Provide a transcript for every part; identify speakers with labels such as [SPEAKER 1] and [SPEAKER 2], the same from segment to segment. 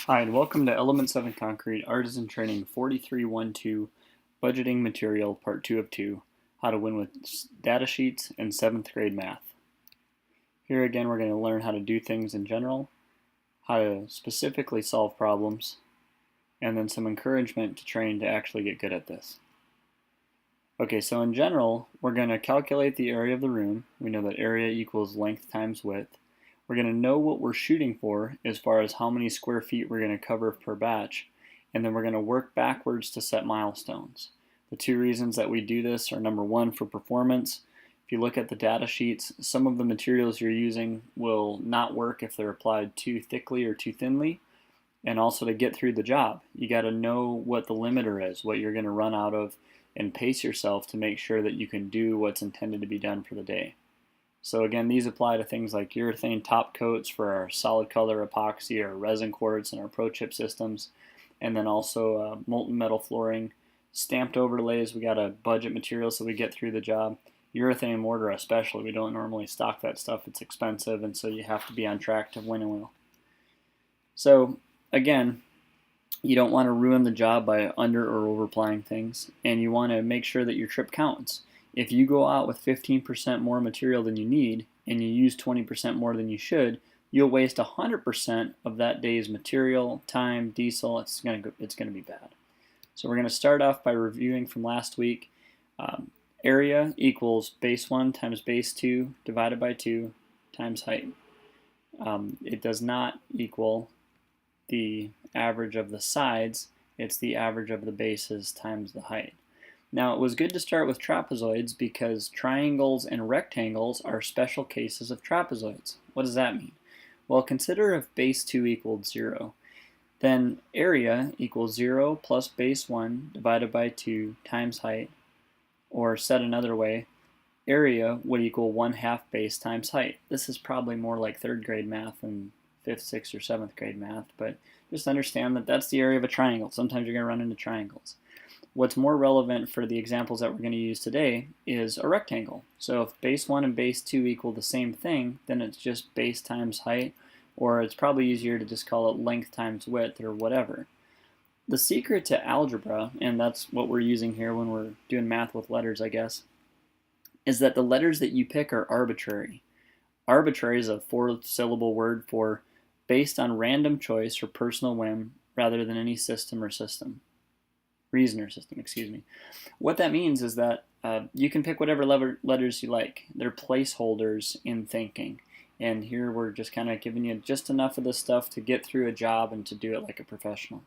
[SPEAKER 1] Hi, and welcome to Element 7 Concrete Artisan Training 4312 Budgeting Material Part 2 of 2, How to Win with Data Sheets and 7th grade math. Here again we're going to learn how to do things in general, how to specifically solve problems, and then some encouragement to train to actually get good at this. Okay, so in general, we're going to calculate the area of the room. We know that area equals length times width. We're going to know what we're shooting for as far as how many square feet we're going to cover per batch, and then we're going to work backwards to set milestones. The two reasons that we do this are number one, for performance. If you look at the data sheets, some of the materials you're using will not work if they're applied too thickly or too thinly. And also to get through the job, you got to know what the limiter is, what you're going to run out of, and pace yourself to make sure that you can do what's intended to be done for the day. So again, these apply to things like urethane top coats for our solid color epoxy or resin quartz and our pro chip systems, and then also molten metal flooring, stamped overlays. We got a budget material so we get through the job. Urethane mortar especially, we don't normally stock that stuff. It's expensive, and so you have to be on track to win and will. So again, you don't want to ruin the job by under or over applying things, and you want to make sure that your trip counts. If you go out with 15% more material than you need and you use 20% more than you should, you'll waste 100% of that day's material, time, diesel. It's going to be bad. So we're going to start off by reviewing from last week. Area equals base 1 times base 2 divided by 2 times height. It does not equal the average of the sides. It's the average of the bases times the height. Now, it was good to start with trapezoids because triangles and rectangles are special cases of trapezoids. What does that mean? Well, consider if base 2 equaled 0. Then area equals 0 plus base 1 divided by 2 times height. Or said another way, area would equal 1/2 base times height. This is probably more like 3rd grade math than 5th, 6th, or 7th grade math, but just understand that that's the area of a triangle. Sometimes you're going to run into triangles. What's more relevant for the examples that we're going to use today is a rectangle. So if base 1 and base 2 equal the same thing, then it's just base times height, or it's probably easier to just call it length times width or whatever. The secret to algebra, and that's what we're using here when we're doing math with letters, I guess, is that the letters that you pick are arbitrary. Arbitrary is a 4-syllable word for based on random choice or personal whim rather than any system or system. Reason or system, excuse me. What that means is that you can pick whatever letters you like. They're placeholders in thinking. And here we're just kind of giving you just enough of this stuff to get through a job and to do it like a professional.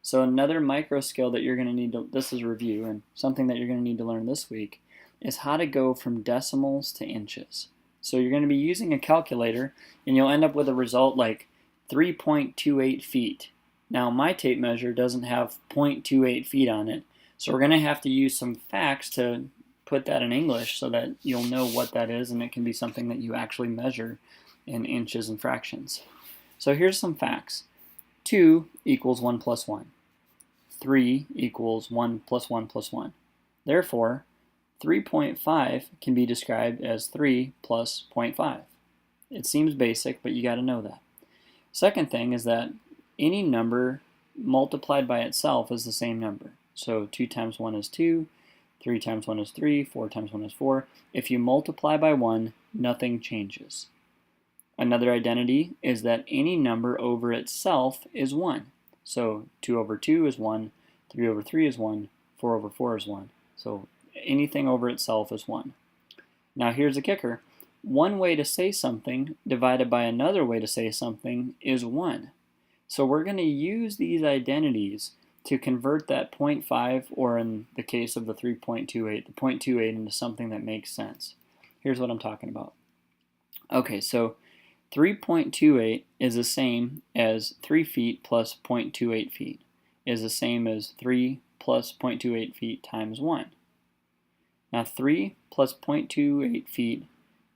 [SPEAKER 1] So another micro skill that you're going to need to, this is review, and something that you're going to need to learn this week is how to go from decimals to inches. So you're going to be using a calculator, and you'll end up with a result like 3.28 feet. Now my tape measure doesn't have 0.28 feet on it, so we're going to have to use some facts to put that in English so that you'll know what that is, and it can be something that you actually measure in inches and fractions. So here's some facts. 2 equals 1 plus 1. 3 equals 1 plus 1 plus 1. Therefore, 3.5 can be described as 3 plus 0.5. It seems basic, but you got to know that. Second thing is that any number multiplied by itself is the same number. So 2 times 1 is 2, 3 times 1 is 3, 4 times 1 is 4. If you multiply by 1, nothing changes. Another identity is that any number over itself is 1. So 2 over 2 is 1, 3 over 3 is 1, 4 over 4 is 1. So anything over itself is 1. Now here's the kicker. One way to say something divided by another way to say something is 1. So we're going to use these identities to convert that 0.5, or in the case of the 3.28, the 0.28 into something that makes sense. Here's what I'm talking about. Okay, so 3.28 is the same as 3 feet plus 0.28 feet, is the same as 3 plus 0.28 feet times 1. Now 3 plus 0.28 feet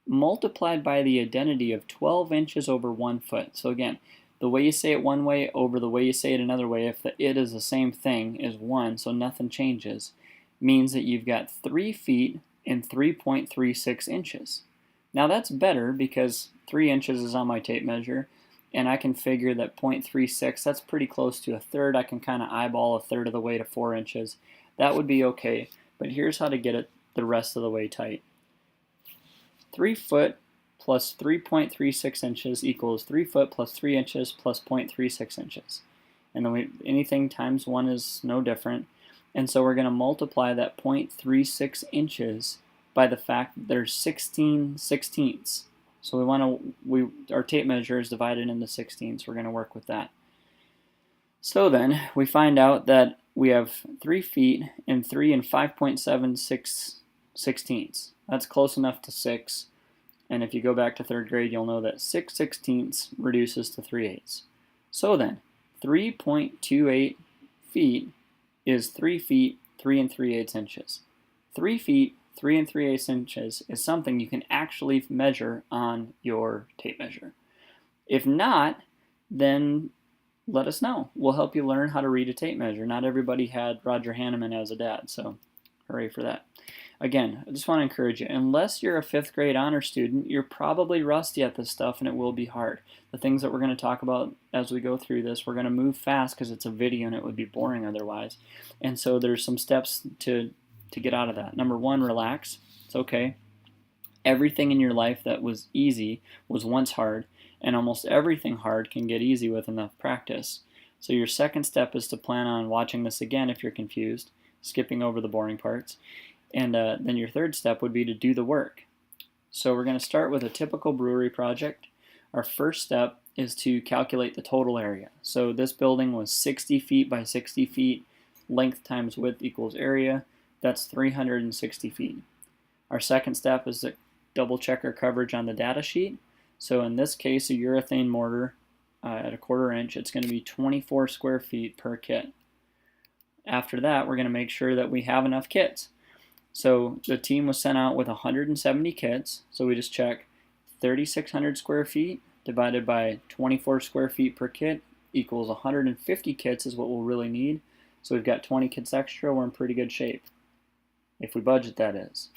[SPEAKER 1] multiplied by the identity of 12 inches over 1 foot. So again, the way you say it one way over the way you say it another way, if the it is the same thing, is 1, so nothing changes, means that you've got 3 feet and 3.36 inches. Now that's better because 3 inches is on my tape measure, and I can figure that 0.36, that's pretty close to a third. I can kind of eyeball a third of the way to 4 inches. That would be okay, but here's how to get it the rest of the way tight. 3 foot plus 3.36 inches equals 3 foot plus 3 inches plus 0.36 inches. And then anything times 1 is no different. And so we're going to multiply that 0.36 inches by the fact that there's 16 sixteenths. So our tape measure is divided into 16ths. We're going to work with that. So then we find out that we have 3 feet and 3 and 5.76 sixteenths. That's close enough to 6. And if you go back to 3rd grade, you'll know that 6 sixteenths reduces to 3/8. So then 3.28 feet is 3 feet 3 and 3/8 inches. 3 feet 3 and 3/8 inches is something you can actually measure on your tape measure. If not, then let us know. We'll help you learn how to read a tape measure. Not everybody had Roger Hanneman as a dad, so hooray for that. Again, I just want to encourage you, unless you're a 5th grade honor student, you're probably rusty at this stuff and it will be hard. The things that we're going to talk about as we go through this, we're going to move fast because it's a video and it would be boring otherwise. And so there's some steps to get out of that. Number 1, relax. It's okay. Everything in your life that was easy was once hard, and almost everything hard can get easy with enough practice. So your second step is to plan on watching this again if you're confused, skipping over the boring parts. And then your third step would be to do the work. So we're going to start with a typical brewery project. Our first step is to calculate the total area. So this building was 60 feet by 60 feet. Length times width equals area. That's 360 feet. Our second step is to double check our coverage on the data sheet. So in this case, a urethane mortar at a 1/4 inch, it's going to be 24 square feet per kit. After that, we're going to make sure that we have enough kits. So the team was sent out with 170 kits, so we just check 3,600 square feet divided by 24 square feet per kit equals 150 kits is what we'll really need. So we've got 20 kits extra, we're in pretty good shape. If we budget, that is.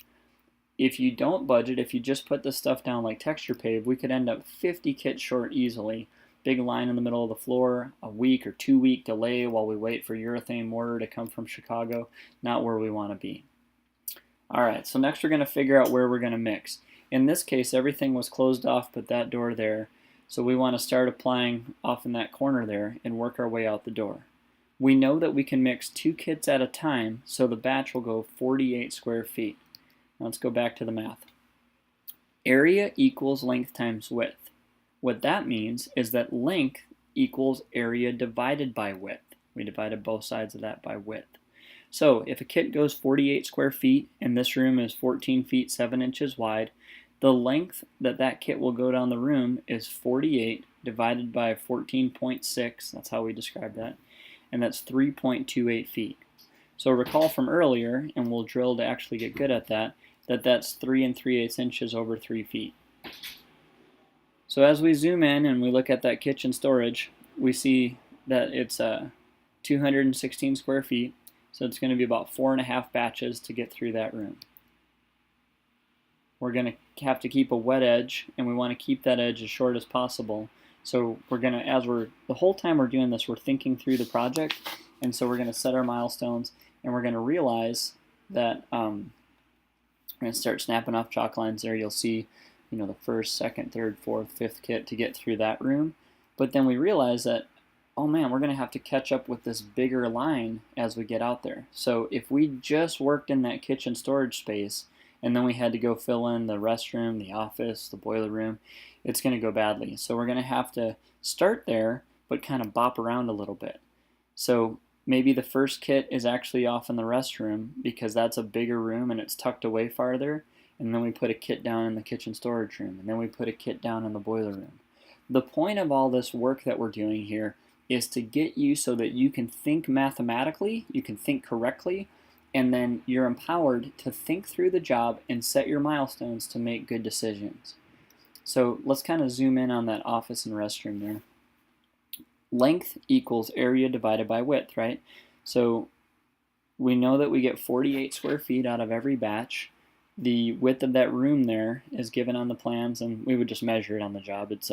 [SPEAKER 1] If you don't budget, if you just put this stuff down like texture pave, we could end up 50 kits short easily. Big line in the middle of the floor, a week or 2 week delay while we wait for urethane mortar to come from Chicago, not where we want to be. Alright, so next we're going to figure out where we're going to mix. In this case, everything was closed off but that door there, so we want to start applying off in that corner there and work our way out the door. We know that we can mix 2 kits at a time, so the batch will go 48 square feet. Now let's go back to the math. Area equals length times width. What that means is that length equals area divided by width. We divided both sides of that by width. So if a kit goes 48 square feet and this room is 14 feet 7 inches wide, the length that kit will go down the room is 48 divided by 14.6, that's how we describe that, and that's 3.28 feet. So recall from earlier, and we'll drill to actually get good at that, that's 3 3/8 inches over 3 feet. So as we zoom in and we look at that kitchen storage, we see that it's 216 square feet. So it's going to be about 4.5 batches to get through that room. We're going to have to keep a wet edge, and we want to keep that edge as short as possible. So we're going to, the whole time we're doing this, we're thinking through the project, and so we're going to set our milestones, and we're going to realize that we're going to start snapping off chalk lines there. You'll see, the 1st, 2nd, 3rd, 4th, 5th kit to get through that room. But then we realize that, oh man, we're going to have to catch up with this bigger line as we get out there. So if we just worked in that kitchen storage space and then we had to go fill in the restroom, the office, the boiler room, it's going to go badly. So we're going to have to start there but kind of bop around a little bit. So maybe the first kit is actually off in the restroom because that's a bigger room and it's tucked away farther, and then we put a kit down in the kitchen storage room, and then we put a kit down in the boiler room. The point of all this work that we're doing here is to get you so that you can think mathematically, you can think correctly, and then you're empowered to think through the job and set your milestones to make good decisions. So let's kind of zoom in on that office and restroom there. Length equals area divided by width, right? So we know that we get 48 square feet out of every batch. The width of that room there is given on the plans, and we would just measure it on the job. It's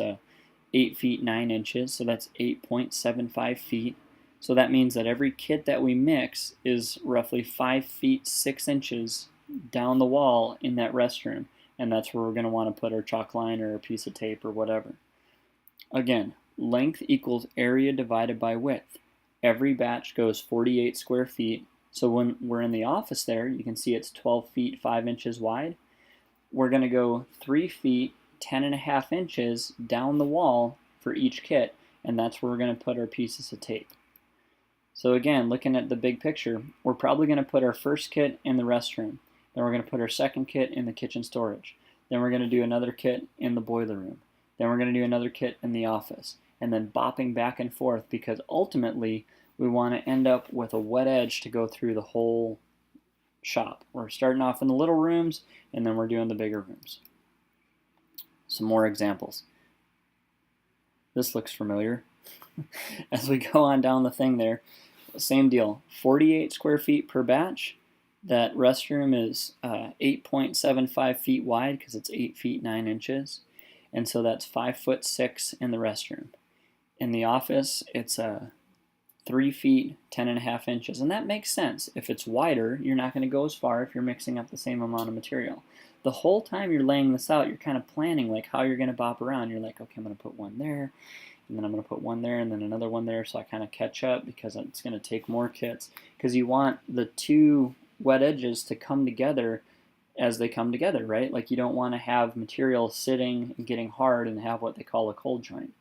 [SPEAKER 1] 8 feet 9 inches, so that's 8.75 feet. So that means that every kit that we mix is roughly 5 feet 6 inches down the wall in that restroom, and that's where we're going to want to put our chalk line or a piece of tape or whatever. Again, length equals area divided by width. Every batch goes 48 square feet, so when we're in the office there, you can see it's 12 feet 5 inches wide. We're going to go 3 feet 10.5 inches down the wall for each kit, and that's where we're going to put our pieces of tape. So again, looking at the big picture, we're probably going to put our first kit in the restroom. Then we're going to put our second kit in the kitchen storage. Then we're going to do another kit in the boiler room. Then we're going to do another kit in the office. And then bopping back and forth, because ultimately we want to end up with a wet edge to go through the whole shop. We're starting off in the little rooms, and then we're doing the bigger rooms. Some more examples. This looks familiar. As we go on down the thing there, same deal. 48 square feet per batch. That restroom is 8.75 feet wide because it's 8 feet 9 inches. And so that's 5 foot 6 in the restroom. In the office, it's 3 feet 10.5 inches. And that makes sense. If it's wider, you're not going to go as far if you're mixing up the same amount of material. The whole time you're laying this out, you're kind of planning like how you're going to bop around. You're like, okay, I'm going to put one there, and then I'm going to put one there, and then another one there, so I kind of catch up because it's going to take more kits. Because you want the two wet edges to come together as they come together, right? Like you don't want to have material sitting and getting hard and have what they call a cold joint.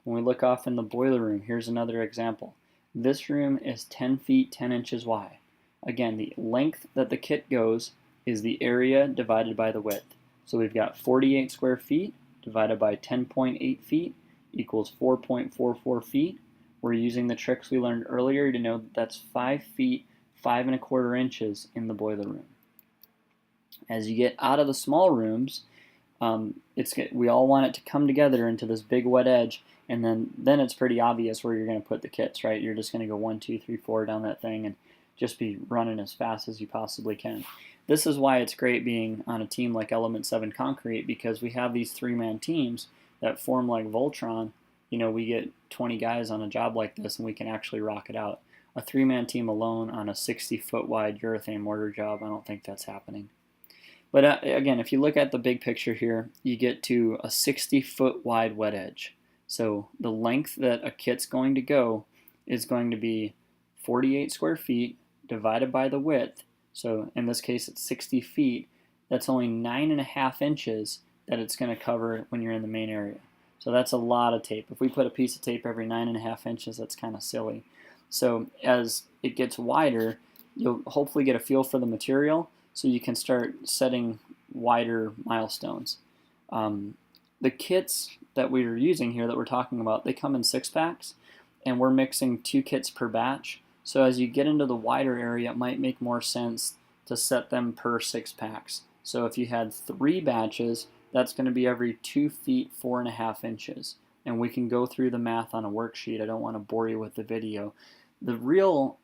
[SPEAKER 1] When we look off in the boiler room, here's another example. This room is 10 feet 10 inches wide. Again, the length that the kit goes is the area divided by the width. So we've got 48 square feet divided by 10.8 feet equals 4.44 feet. We're using the tricks we learned earlier to know that that's 5 feet 5.25 inches in the boiler room. As you get out of the small rooms, we all want it to come together into this big wet edge, and then it's pretty obvious where you're going to put the kits, right? You're just going to go 1, 2, 3, 4 down that thing and just be running as fast as you possibly can. This is why it's great being on a team like Element 7 Concrete, because we have these 3-man teams that form like Voltron. You know, we get 20 guys on a job like this and we can actually rock it out. A 3-man team alone on a 60-foot wide urethane mortar job, I don't think that's happening. But again, if you look at the big picture here, you get to a 60-foot wide wet edge. So the length that a kit's going to go is going to be 48 square feet divided by the width. So in this case, it's 60 feet. That's only 9.5 inches that it's going to cover when you're in the main area. So that's a lot of tape. If we put a piece of tape every 9.5 inches, that's kind of silly. So as it gets wider, you'll hopefully get a feel for the material, so you can start setting wider milestones. The kits that we're using here that we're talking about, they come in 6-packs, and we're mixing 2 kits per batch. So as you get into the wider area, it might make more sense to set them per 6-packs. So if you had 3 batches, that's going to be every 2 feet 4.5 inches. And we can go through the math on a worksheet. I don't want to bore you with the video. The real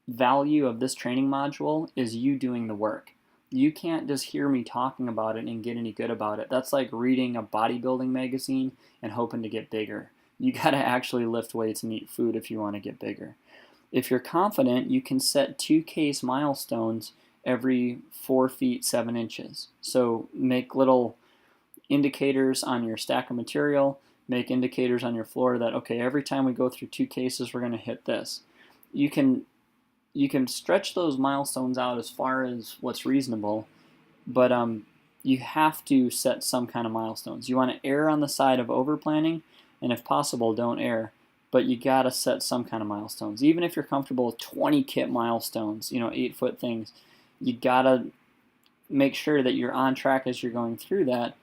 [SPEAKER 1] value of this training module is you doing the work. You can't just hear me talking about it and get any good about it. That's like reading a bodybuilding magazine and hoping to get bigger. You got to actually lift weights and eat food if you want to get bigger. If you're confident, you can set 2 case milestones every 4 feet 7 inches. So make little indicators on your stack of material, make indicators on your floor that, okay, every time we go through 2 cases, we're going to hit this. You can stretch those milestones out as far as what's reasonable, but you have to set some kind of milestones. You want to err on the side of over planning, and if possible, don't err. But you got to set some kind of milestones. Even if you're comfortable with 20 kit milestones, 8-foot things, you got to make sure that you're on track as you're going through that,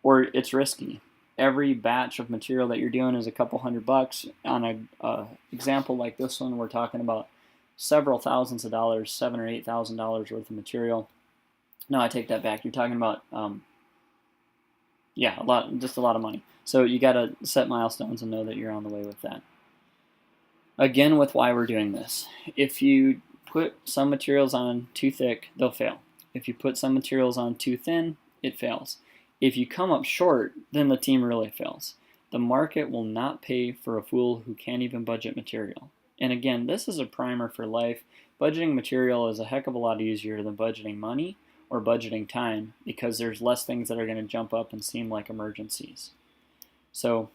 [SPEAKER 1] or it's risky. Every batch of material that you're doing is a couple $100. On an example like this one, we're talking about several thousands of dollars, $7,000 or $8,000 worth of material. No, I take that back. You're talking about, just a lot of money. So you got to set milestones and know that you're on the way with that. Again, with why we're doing this. If you put some materials on too thick, they'll fail. If you put some materials on too thin, it fails. If you come up short, then the team really fails. The market will not pay for a fool who can't even budget material. And again, this is a primer for life. Budgeting material is a heck of a lot easier than budgeting money or budgeting time because there's less things that are going to jump up and seem like emergencies. So,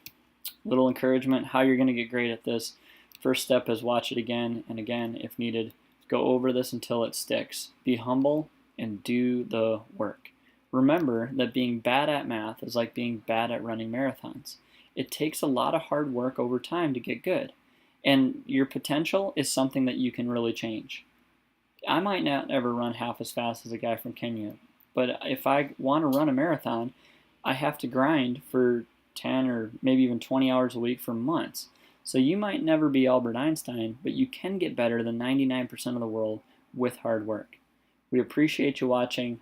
[SPEAKER 1] little encouragement, how you're going to get great at this. First step is watch it again and again if needed. Go over this until it sticks. Be humble and do the work. Remember that being bad at math is like being bad at running marathons. It takes a lot of hard work over time to get good. And your potential is something that you can really change. I might not ever run half as fast as a guy from Kenya, but if I want to run a marathon, I have to grind for 10 or maybe even 20 hours a week for months. So you might never be Albert Einstein, but you can get better than 99% of the world with hard work. We appreciate you watching.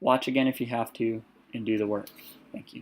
[SPEAKER 1] Watch again if you have to, and do the work. Thank you.